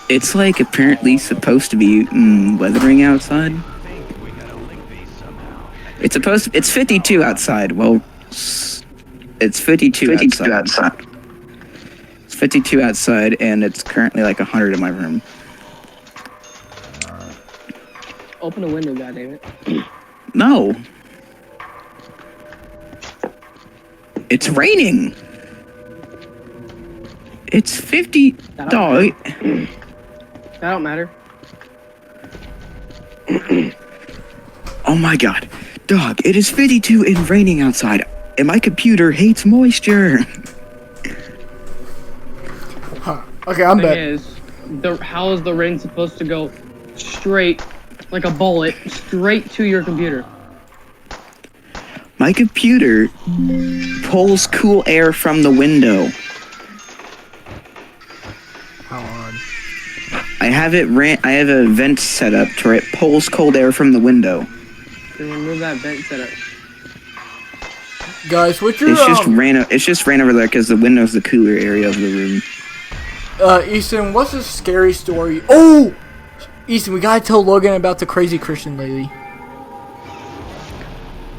It's like apparently supposed to be weathering outside. It's 52 outside. Well, it's 52 outside. It's 52 outside, and it's currently like 100 in my room. Open a window, goddammit. No. It's raining. It's 50. That don't matter. Oh my god. Dog, it is 52 and raining outside, and my computer hates moisture. Huh. Okay, I'm back. How is the rain supposed to go straight, like a bullet, straight to your computer? My computer pulls cool air from the window. How odd. I have a vent set up to where it pulls cold air from the window. Then remove that vent setup. Guys, what's your It's just rain over there because the window's the cooler area of the room. Easton, what's a scary story? Oh! Easton, we gotta tell Logan about the crazy Christian lady.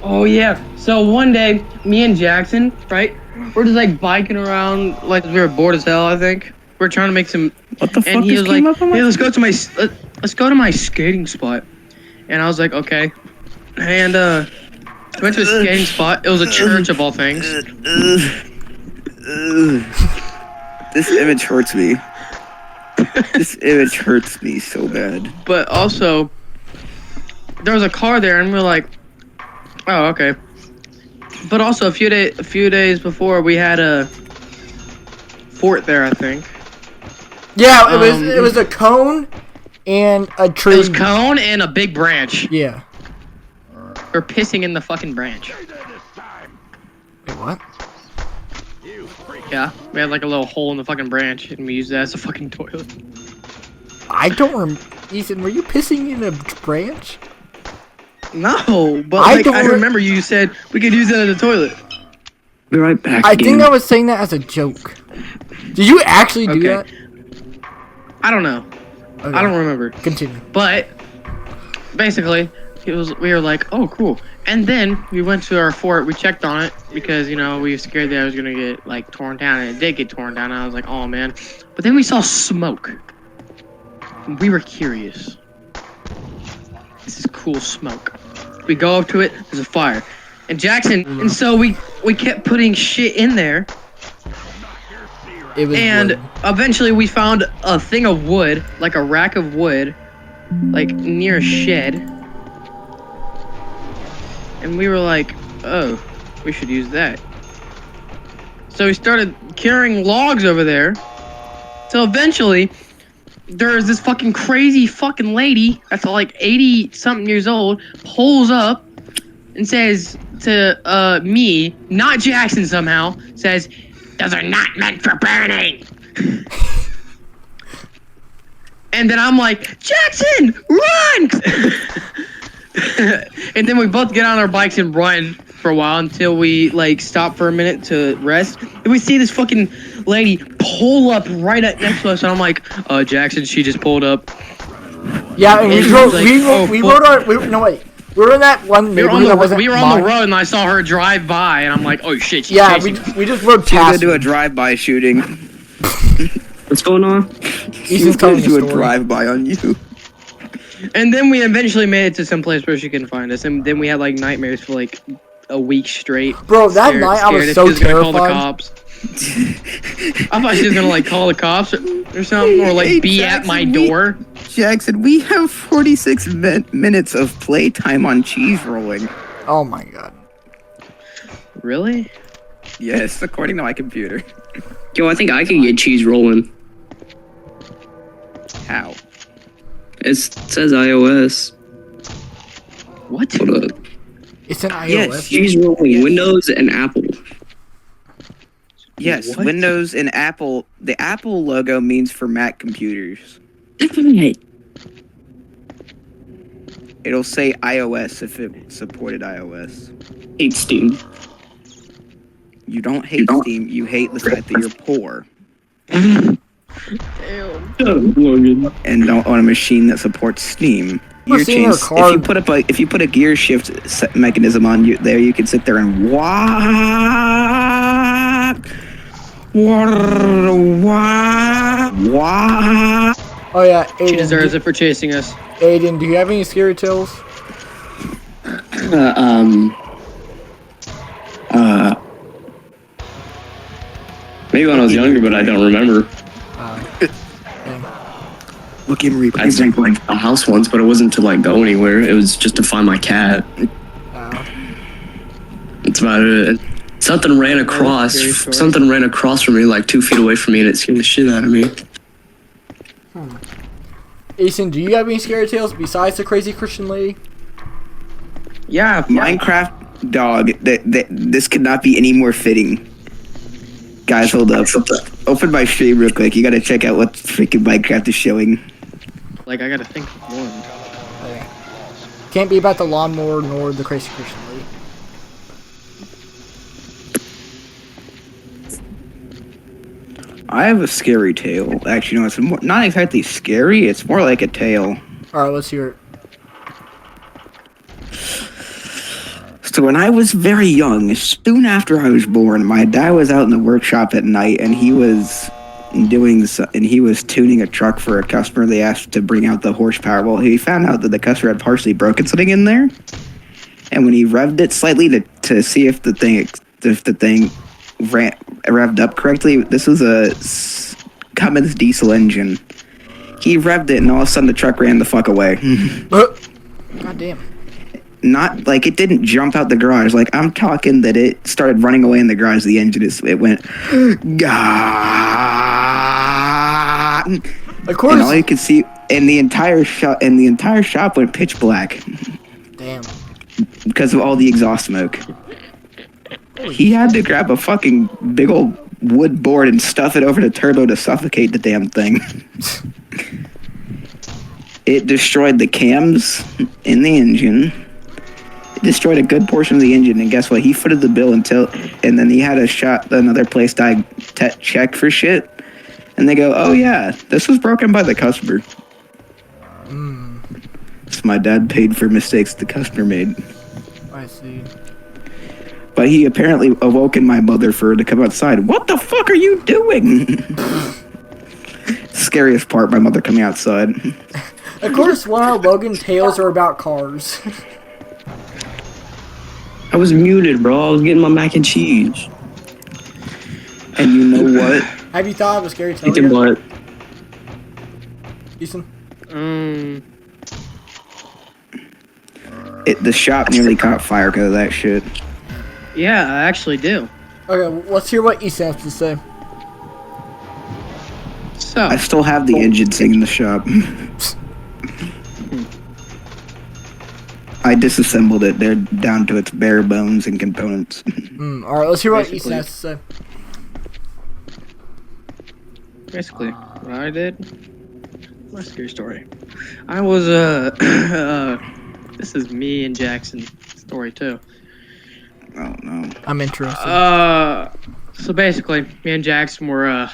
Oh yeah. So one day, me and Jackson, right? We're just like biking around, like we were bored as hell. I think we're trying to make some. What the fuck And he just was came like, up on my "Hey, let's go to my skating spot." And I was like, "Okay." And we went to a skating spot. It was a church of all things. This image hurts me. This image hurts me so bad. But also, there was a car there, and we were like, "Oh, okay." But also, a few days before, we had a fort there, I think. Yeah, it was a cone and a tree. It was cone and a big branch. Yeah. We're pissing in the fucking branch. Wait, what? Yeah, we had like a little hole in the fucking branch, and we used that as a fucking toilet. I don't Ethan, were you pissing in a branch? No, but I I remember you said we could use that as a toilet. Be right back. I think I was saying that as a joke. Did you actually do that? I don't know. Okay. I don't remember. Continue. But basically, we were like, oh, cool. And then we went to our fort. We checked on it because, you know, we were scared that it was going to get, like, torn down. And it did get torn down. And I was like, oh, man. But then we saw smoke. And we were curious. This is cool smoke. We go up to it. There's a fire. And Jackson... And so we kept putting shit in there. It was and wood. Eventually we found a thing of wood. Like a rack of wood. Like, near a shed. And we were like, oh, we should use that. So we started carrying logs over there. So eventually, there's this fucking crazy fucking lady that's like 80-something years old, pulls up and says to me, not Jackson somehow, says, "Those are not meant for burning." And then I'm like, "Jackson, run!" And then we both get on our bikes and run for a while until we like stop for a minute to rest. And we see this fucking lady pull up right up next to us, and I'm like, Jackson, she just pulled up. Yeah, and we were in that one We were neighborhood that wasn't on mine. the road, and I saw her drive by, and I'm like, oh shit, she's Yeah, chasing. we just rode She's gonna past. do a drive-by shooting. What's going on? She's gonna do a drive-by on you. And then we eventually made it to some place where she couldn't find us, and then we had like nightmares for like a week straight. Bro, that night I was scared so if she was gonna call the terrified. cops. I thought she was gonna like call the cops or something, or like Hey, be Jackson, at my door. Jackson, we have 46 minutes of playtime on cheese rolling. Oh my god. Really? Yes, according to my computer. Yo, I think I can get cheese rolling. How? It says iOS. What? Hold up. It's an iOS. Yes, Cheese rolling, Windows and Apple. Yes, What? Windows and Apple. The Apple logo means for Mac computers. It'll say iOS if it supported iOS. Hate Steam. You don't hate Steam, you hate the fact that you're poor. Damn. Logan. and don't own a machine that supports Steam. We're Gear seeing change. our car- If you put a gear shift mechanism on you there, you can sit there and walk. Oh yeah, She Aiden. deserves it for chasing us. Aiden, do you have any scary tales? Maybe when I was younger, but I don't remember. Look in replay. I think like a house once, but it wasn't to like go anywhere. It was just to find my cat. That's about it. Something ran across. scary story. Something ran across from me, like 2 feet away from me, and it scared the shit out of me. Aiden, do you have any scary tales besides the crazy Christian lady? Yeah, Minecraft dog. This could not be any more fitting. Guys, hold up. Open my stream real quick. You gotta check out what freaking Minecraft is showing. Like, I gotta think of one. Can't be about the lawnmower nor the crazy Christian lady. I have a scary tale. Actually, no, it's not exactly scary. It's more like a tale. Alright, let's hear it. So when I was very young, soon after I was born, my dad was out in the workshop at night, and he was tuning a truck for a customer. They asked to bring out the horsepower. Well, he found out that the customer had partially broken something in there, and when he revved it slightly to see if the thing revved up correctly, this was a Cummins diesel engine. He revved it, and all of a sudden the truck ran the fuck away. God damn. Not like it didn't jump out the garage. Like I'm talking that it started running away in the garage. The engine it went, Gah! Of course. And all you could see, and the entire shop went pitch black Damn. because of all the exhaust smoke. He had to grab a fucking big old wood board and stuff it over the turbo to suffocate the damn thing. It destroyed the cams in the engine. It destroyed a good portion of the engine, and guess what? He footed the bill and then he had another place check for shit, and they go, "Oh yeah, this was broken by the customer." So my dad paid for mistakes the customer made. I see. But he apparently awoken my mother for her to come outside. What the fuck are you doing? Scariest part, my mother coming outside. Of course, one of our Logan tales are about cars. I was muted, bro. I was getting my mac and cheese. And you know what? Have you thought of a scary tale Thinking yet, what? Ethan? The shop nearly caught fire because of that shit. Yeah, I actually do. Okay, let's hear what Ethan has to say. So, I still have the engine thing in the shop. I disassembled it. They're down to its bare bones and components. Alright, let's hear what Basically. Ethan has to say. basically, what I did, my scary story. I was, this is me and Jackson's story too. Oh no. I'm interested. So basically, me and Jackson were,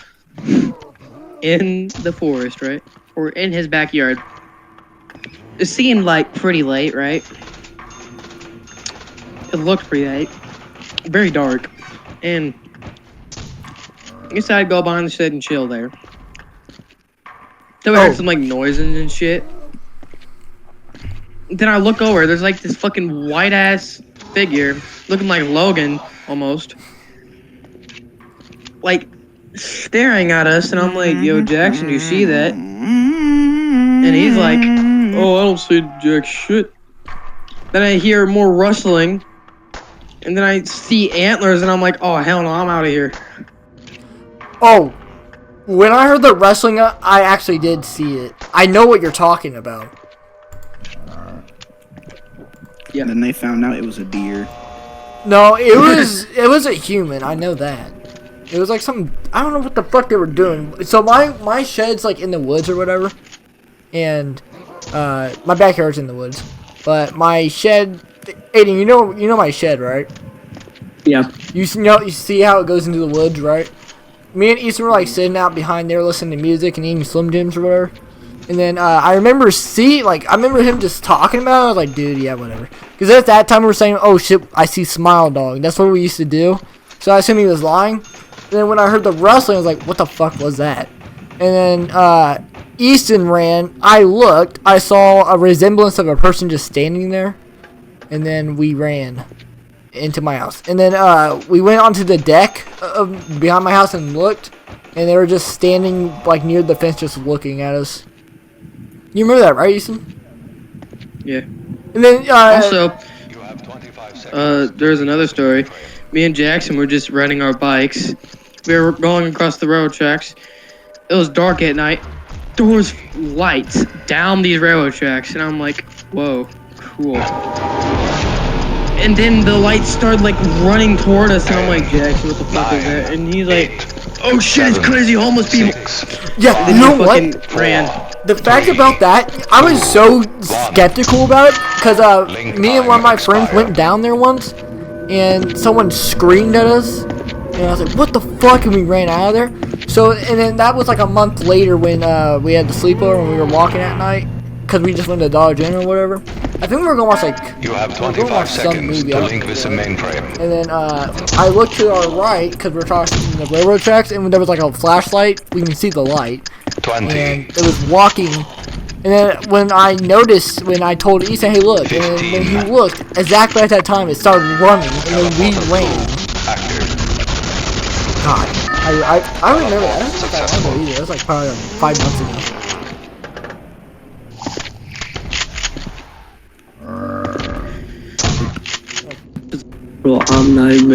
in the forest, right? Or in his backyard. It seemed like pretty late, right? It looked pretty late. Very dark. And we decided to go behind the shed and chill there. So we heard some like noises and shit. Then I look over, there's like this fucking white ass figure, looking like Logan almost. Like staring at us, and I'm like, "Yo, Jackson, you see that?" And he's like, "Oh, I don't see jack shit." Then I hear more rustling, and then I see antlers, and I'm like, "Oh hell no, I'm out of here." Oh, when I heard the wrestling, I actually did see it. I know what you're talking about. Yeah. And then they found out it was a deer. No, it was a human. I know that. It was like some, I don't know what the fuck they were doing. So my shed's like in the woods or whatever, and my backyard's in the woods. But my shed, Aiden, you know my shed, right? Yeah. You see how it goes into the woods, right? me and Easton were like sitting out behind there listening to music and eating Slim Jims or whatever. And then I remember I remember him just talking about it. I was like, dude, yeah, whatever. Because at that time we were saying, oh shit, I see Smile Dog. That's what we used to do. So I assumed he was lying. And then when I heard the rustling, I was like, what the fuck was that? And then Easton ran. I looked. I saw a resemblance of a person just standing there. And then we ran into my house. And then we went onto the deck behind my house and looked. And they were just standing like near the fence just looking at us. You remember that, right, Easton? Yeah. And then Also, there's another story. Me and Jackson were just riding our bikes. We were going across the railroad tracks. It was dark at night. There was lights down these railroad tracks, and I'm like, whoa, cool. And then the lights started like running toward us, and I'm like, Jackson, what the fuck is that? And he's like, oh shit, it's crazy homeless people. yeah, And you know he what? fucking ran. The fact about that, I was so skeptical about it because me and one of my friends went down there once, and someone screamed at us, and I was like, "What the fuck?" And we ran out of there. So, and then that was like a month later when we had the sleepover and we were walking at night because we just went to Dollar General or whatever. I think we were going to watch like You have we were going to 25 watch some seconds movie. to I don't link this remember. mainframe. And then I looked to our right because we're crossing the railroad tracks, and there was like a flashlight. We can see the light. 20. And it was walking. And then when I told Ethan, hey look, and then when he looked, exactly at that time it started running, and then we ran. Active. God, I remember that. I don't think I remember either. It was like probably like 5 months ago. Bro, I'm not even